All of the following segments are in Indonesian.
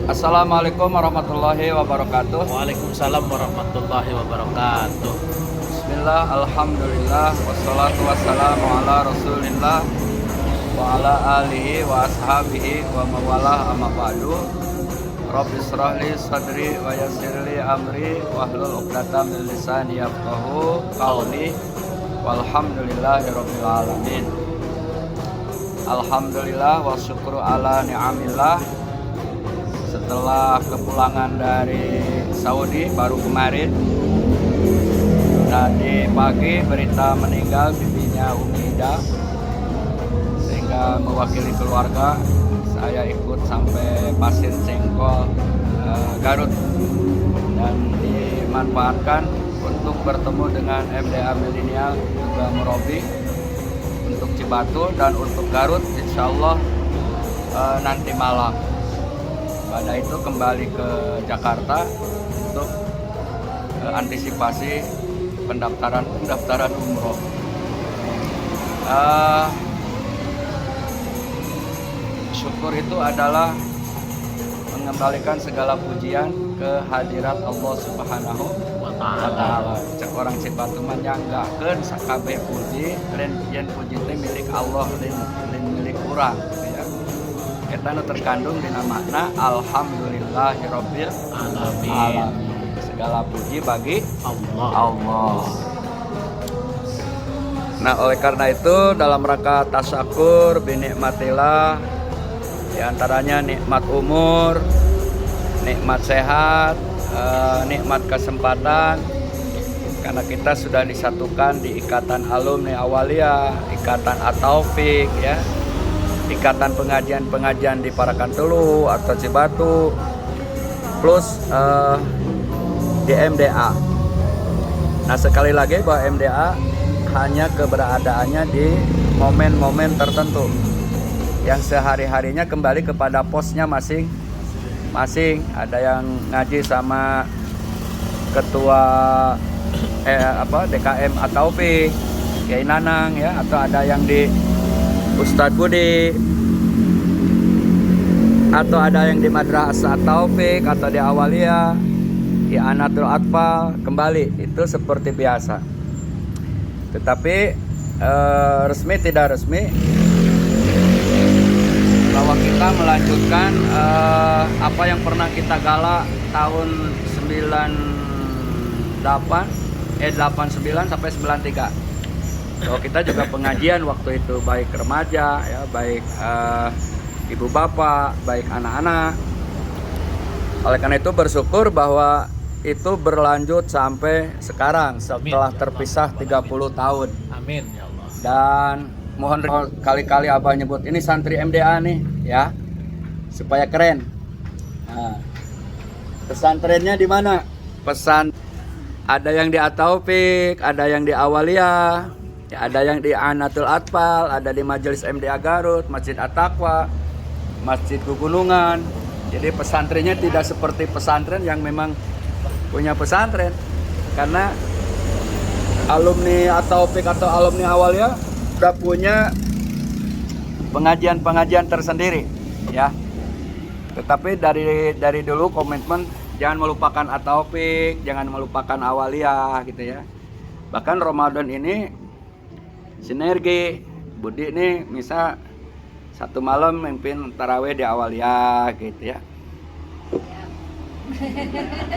Assalamualaikum warahmatullahi wabarakatuh. Waalaikumsalam warahmatullahi wabarakatuh. Bismillah, alhamdulillah, wassalatu wassalamu ala rasulillah wa ala alihi wa ashabihi wa mawalah amma ba'du. Rabbi shrah li sadri wa yassir li amri wahlul 'uqdatam min lisani yafqahu qawli. Walhamdulillahi rabbil alamin. Alhamdulillah wa syukru ala ni'amillah. Setelah kepulangan dari Saudi baru kemarin, tadi pagi berita meninggal bibinya Umi Ida, sehingga mewakili keluarga saya ikut sampai Pasir Cengkol, Garut, dan dimanfaatkan untuk bertemu dengan MDA Milenial juga Murabi untuk Cibatu, dan untuk Garut insya Allah nanti malam. Pada itu kembali ke Jakarta untuk antisipasi pendaftaran umroh. Syukur itu adalah mengembalikan segala pujian ke hadirat Allah Subhanahu wa Ta'ala. Cek orang Cibatu menyanggakeun sakabeh puji, yen puji teh milik Allah, lain milik urang. Kita terkandung di makna alhamdulillahirabbil alamin. Segala puji bagi Allah. Nah, oleh karena itu dalam rangka tasyakur binikmatillah, diantaranya nikmat umur, nikmat sehat, nikmat kesempatan, karena kita sudah disatukan di ikatan alumni Awaliyah, ikatan At-Taufik, ya, ikatan pengajian di Parakantelu atau Cibatu, plus di MDA. Nah, sekali lagi bahwa MDA hanya keberadaannya di momen-momen tertentu yang sehari-harinya kembali kepada posnya masing-masing. Ada yang ngaji sama ketua DKM At-Taufik, Kiai Nanang, ya, atau ada yang di Ustadz Budi, atau ada yang di Madrasah At-Taufik atau di Awaliyah, di Anatul Atfal, kembali itu seperti biasa. Tetapi resmi tidak resmi, bahwa kita melanjutkan apa yang pernah kita galak tahun 89 sampai 93. So, kita juga pengajian waktu itu, baik remaja, ya, baik ibu bapak, baik anak-anak. Oleh karena itu bersyukur bahwa itu berlanjut sampai sekarang setelah terpisah 30 tahun. Amin ya Allah. Dan mohon kali-kali Abah nyebut ini santri MDA nih, ya, supaya keren. Nah, pesantrennya di mana? Ada yang di At-Taufik, ada yang di Awaliyah, ya, ada yang di Anatul Atfal, ada di Majelis MDA Garut, Masjid At-Taqwa, Masjid Gugunungan. Jadi pesantrennya tidak seperti pesantren yang memang punya pesantren, karena alumni At-Taufik atau alumni Awaliyah sudah punya pengajian-pengajian tersendiri, ya. Tetapi dari dulu komitmen jangan melupakan At-Taufik, jangan melupakan Awaliyah, gitu ya. Bahkan Ramadan ini sinergi, Budi nih misal satu malam mimpin tarawih di Awaliyah, gitu ya.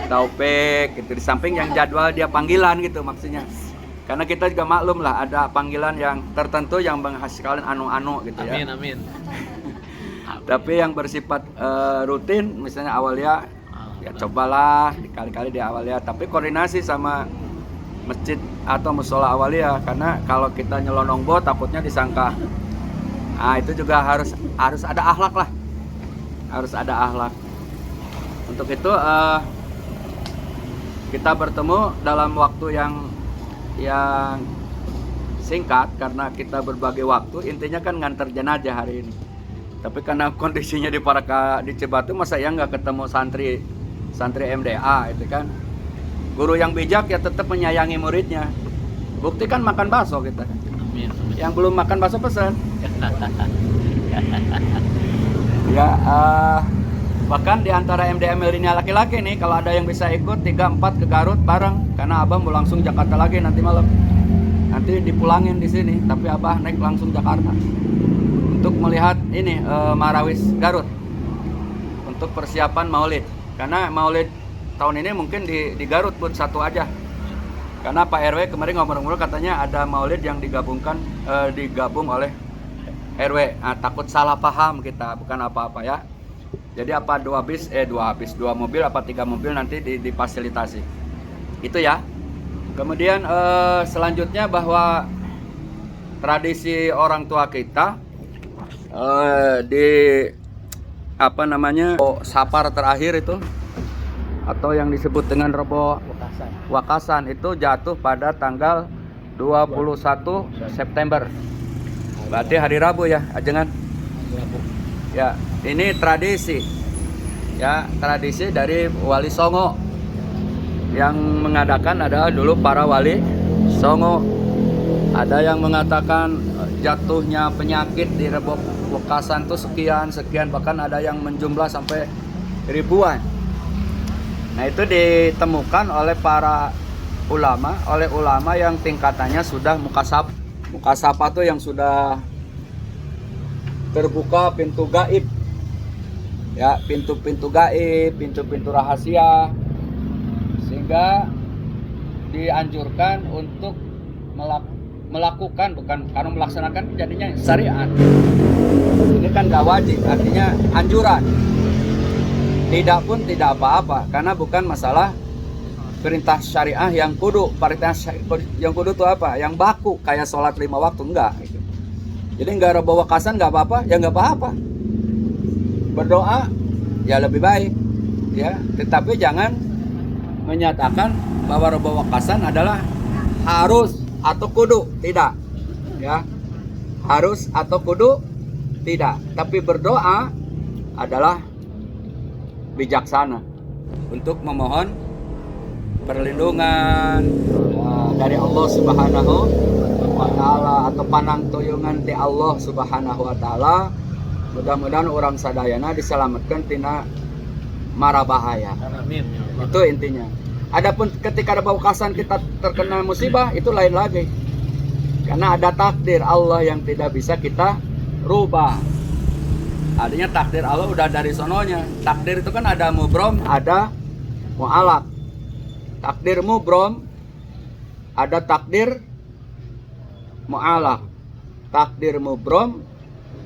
Taufik gitu, di samping yang jadwal dia panggilan gitu maksudnya. Karena kita juga maklum lah ada panggilan yang tertentu yang menghasilkan anu-anu gitu ya. Amin. Tapi yang bersifat rutin misalnya Awaliyah, ya cobalah kali-kali di Awaliyah, tapi koordinasi sama masjid atau musola Awaliyah, karena kalau kita nyelonong bot takutnya disangka. Nah, itu juga harus ada akhlak lah. Harus ada akhlak. Untuk itu kita bertemu dalam waktu yang singkat karena kita berbagi waktu. Intinya kan nganter jenazah hari ini. Tapi karena kondisinya di Cibatu, masa ya nggak ketemu santri MDA itu kan. Guru yang bijak ya tetap menyayangi muridnya. Bukti kan makan bakso kita. Amin. Yang belum makan bakso pesan. Ya, Bahkan di antara MDA milenial laki-laki nih, kalau ada yang bisa ikut 3-4 ke Garut bareng, karena Abah mau langsung Jakarta lagi nanti malam. Nanti dipulangin di sini, tapi Abah naik langsung Jakarta untuk melihat ini Marawis Garut untuk persiapan Maulid. Karena Maulid tahun ini mungkin di Garut pun satu aja. Karena Pak RW kemarin ngomong-ngomong katanya ada Maulid yang digabung oleh RW. Nah, takut salah paham kita, bukan apa-apa ya. Jadi apa dua mobil apa 3 mobil nanti difasilitasi. Itu ya. Kemudian selanjutnya bahwa tradisi orang tua kita di Sapar terakhir itu atau yang disebut dengan Rebo Wakasan itu jatuh pada tanggal 21 September. Berarti hari Rabu ya, Ajengan? Ya, ini tradisi. Ya, tradisi dari Wali Songo. Yang mengadakan adalah dulu para wali Songo. Ada yang mengatakan jatuhnya penyakit di Rebo Wakasan itu sekian, bahkan ada yang menjumlah sampai ribuan. Nah, itu ditemukan oleh para ulama yang tingkatannya sudah mukasab. Mukasapa itu yang sudah terbuka pintu gaib. Ya, pintu-pintu gaib, pintu-pintu rahasia. Sehingga dianjurkan untuk melakukan, bukan karena melaksanakan jadinya syariat. Ini kan gak wajib, artinya anjuran. Tidak pun tidak apa-apa, karena bukan masalah perintah syariah yang kudu. Perintah yang kudu itu apa? Yang baku, kayak sholat 5 waktu, enggak gitu. Jadi enggak Rebo Wakasan enggak apa-apa, ya enggak apa-apa. Berdoa ya lebih baik, ya. Tetapi jangan menyatakan bahwa Rebo Wakasan adalah harus atau kudu, tidak. Ya. Harus atau kudu tidak. Tapi berdoa adalah bijaksana untuk memohon perlindungan dari Allah Subhanahu wa taala atau panang toyongan ti Allah Subhanahu wa taala. Mudah-mudahan orang sadayana diselamatkan tina mara bahaya. Amin. Itu intinya. Adapun ketika ada Wakasan kita terkena musibah itu lain lagi. Karena ada takdir Allah yang tidak bisa kita rubah. Artinya takdir Allah udah dari sononya. Takdir itu kan ada mubrom, ada mu'alaq. Takdir mubrom, ada takdir mu'alaq. Takdir mubrom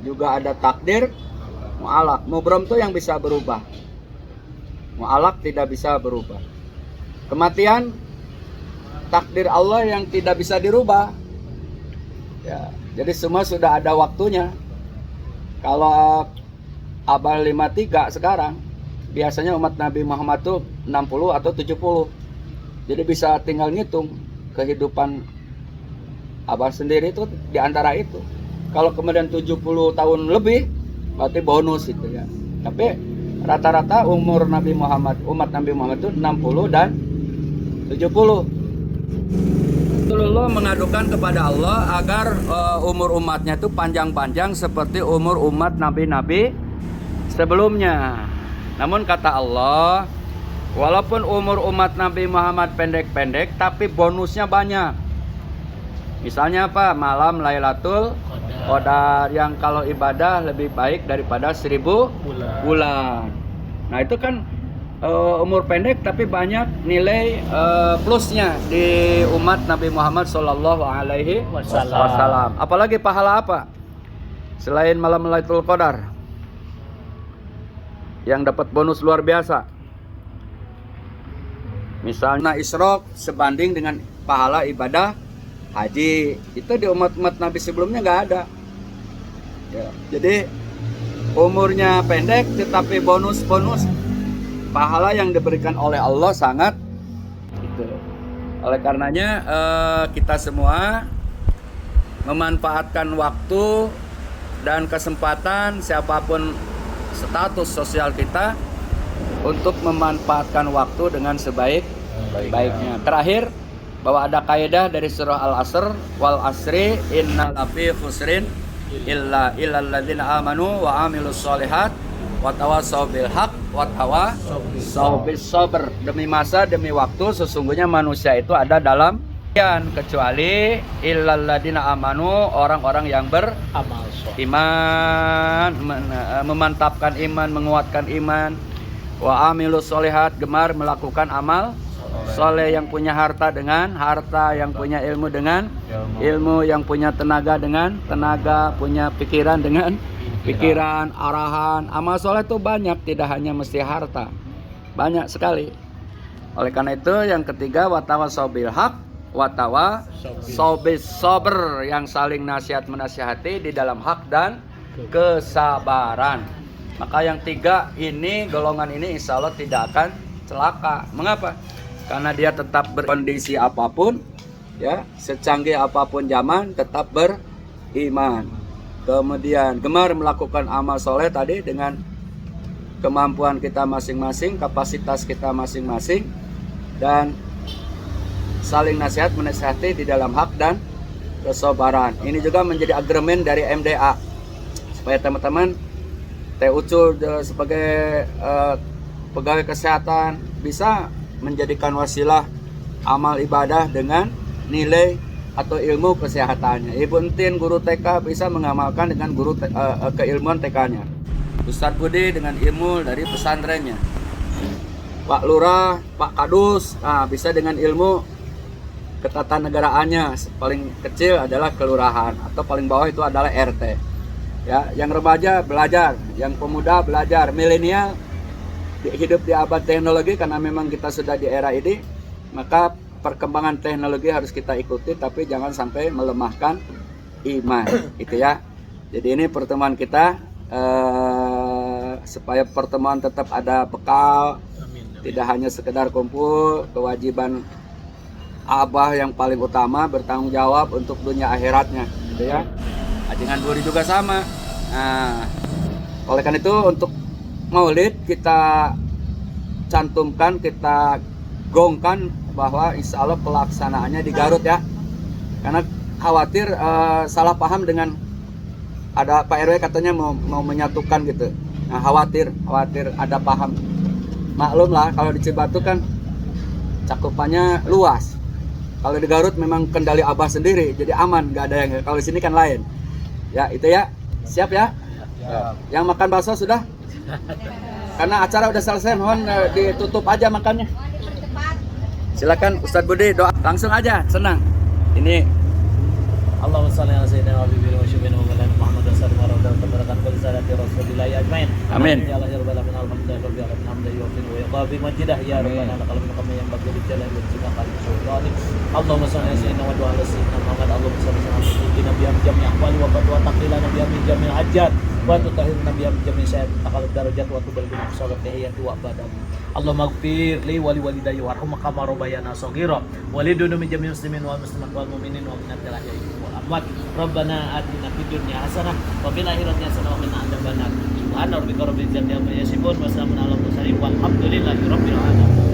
juga ada takdir mu'alaq. Mubrom itu yang bisa berubah. Mu'alaq tidak bisa berubah. Kematian takdir Allah yang tidak bisa dirubah. Ya, jadi semua sudah ada waktunya. Kalau Abah 53 sekarang, biasanya umat Nabi Muhammad tuh 60 atau 70. Jadi bisa tinggal ngitung kehidupan Abah sendiri itu di antara itu. Kalau kemudian 70 tahun lebih, berarti bonus itu ya. Tapi rata-rata umur Nabi Muhammad, umat Nabi Muhammad itu 60 dan 70. Rasulullah mengadukan kepada Allah agar umur umatnya itu panjang-panjang seperti umur umat nabi-nabi sebelumnya. Namun kata Allah, walaupun umur umat Nabi Muhammad pendek-pendek, tapi bonusnya banyak. Misalnya apa? Malam Lailatul Qadar yang kalau ibadah lebih baik daripada 1000 bulan. Nah itu kan umur pendek tapi banyak nilai plusnya di umat Nabi Muhammad Sallallahu Alaihi Wasallam. Apalagi pahala apa selain malam Lailatul Qadar yang dapat bonus luar biasa? Misalnya Isra sebanding dengan pahala ibadah haji. Itu di umat-umat Nabi sebelumnya nggak ada. Ya, jadi umurnya pendek tetapi bonus-bonus pahala yang diberikan oleh Allah sangat itu. Oleh karenanya kita semua memanfaatkan waktu dan kesempatan siapapun status sosial kita untuk memanfaatkan waktu dengan sebaik-baiknya. Terakhir bahwa ada kaidah dari surah Al-Asr, wal asri innal lafi khusrin illal ladzina amanu wa amilus solihat Watawasau bil haq, watawasau bis sabr. Demi masa, demi waktu, sesungguhnya manusia itu ada dalam kecuali illalladzina amanu, orang-orang yang Amal soleh. beriman, memantapkan iman, menguatkan iman, wa amilus solihat, gemar melakukan amal soleh, yang punya harta dengan harta, yang punya ilmu dengan ilmu, yang punya tenaga dengan tenaga, punya pikiran dengan pikiran, arahan. Amal soleh itu banyak, tidak hanya mesti harta, banyak sekali. Oleh karena itu yang ketiga, watawasau bil haq, watawasau bis sabr, yang saling nasihat menasihati di dalam hak dan kesabaran. Maka yang tiga ini, golongan ini insya Allah tidak akan celaka. Mengapa? Karena dia tetap berkondisi apapun, ya, secanggih apapun zaman, tetap beriman. Kemudian gemar melakukan amal soleh tadi dengan kemampuan kita masing-masing, kapasitas kita masing-masing, dan saling nasihat menasihati di dalam hak dan kesabaran. Ini juga menjadi agreement dari MDA supaya teman-teman TUCU sebagai pegawai kesehatan bisa menjadikan wasilah amal ibadah dengan nilai atau ilmu kesehatannya. Ibu Entin guru TK bisa mengamalkan dengan keilmuan TK-nya. Ustadz Budi dengan ilmu dari pesantrennya. Pak Lurah, Pak Kadus, bisa dengan ilmu ketatanegaraannya. Paling kecil adalah kelurahan atau paling bawah itu adalah RT. Ya, yang remaja belajar, yang pemuda belajar, milenial hidup di abad teknologi karena memang kita sudah di era ini, maka perkembangan teknologi harus kita ikuti, tapi jangan sampai melemahkan iman, itu ya. Jadi ini pertemuan kita supaya pertemuan tetap ada bekal, tidak hanya sekedar kumpul. Kewajiban Abah yang paling utama bertanggung jawab untuk dunia akhiratnya, gitu ya. Ajengan Buri juga sama. Nah, oleh karena itu untuk Maulid kita cantumkan, kita gongkan bahwa insya Allah pelaksanaannya di Garut ya. Karena khawatir salah paham dengan ada Pak RW katanya mau menyatukan gitu. Nah, khawatir ada paham. Maklum lah kalau di Cibatu kan cakupannya luas. Kalau di Garut memang kendali Abah sendiri, jadi aman, nggak ada yang. Kalau di sini kan lain. Ya itu ya, siap ya. Yang makan bakso sudah? Karena acara udah selesai, mohon ditutup aja makannya. Silakan Ustadz Budi doa langsung aja, senang. Ini Allahumma shalli ala sayyidina wa habibina wa syuhina wa maulana Muhammad sallallahu alaihi wa sallam wa salati rasulillahi ajmain. Amin. Ya Allah ya rabbal alamin, alhamdulillah rabbil alamin, hamdan yuwaffiqu wa yuqafi majidah ya rabbana lakal hamdu kama yanbaghi li jalali wajhika qadim sultanik. Allahumma shalli ala sayyidina wa ala sayyidina Muhammad. Allahumma shalli ala sayyidina nabiyyi jami' ahwali wa fatwa taqila nabiyyi jami' hajjat wa tutahhir nabiyyi jami' sayyid taqal darajat wa tuballighuna salat tahiyatu wa badan. Allahumma ighfir li wa li walidayya warhamhum kama rabbayana shaghira wa li dunumi jami'il muslimin wal muslimat wal mu'minin wa minal ahya'i wal amwat. Rabbana atina fid dunya hasanah wa fil akhirati hasanah wa qina adzabannar. Subhana rabbika rabbil izzati amma yasifun wa salamun alal mursalin walhamdulillahi rabbil alamin.